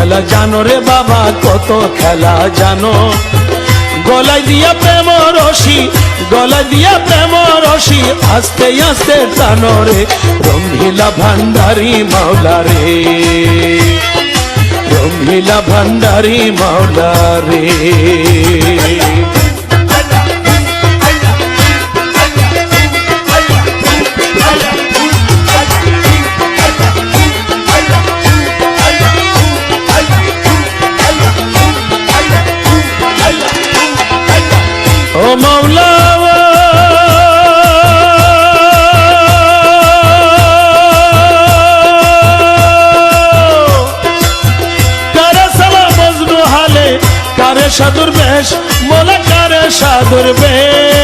খেলা জানো রে বাবা কত খেলা জানো গলায় দিয়া প্রেম রশি গলায় দিয়া প্রেম রশি আস্তে আস্তে টানো রে রঙিলা ভান্ডারি মাওলা রে রঙিলা ভান্ডারি মাওলা রে ও মাওলা কারে সালা মজনু হালে কারে সাধুর বেশ মোলা কারে সাধুর বেশ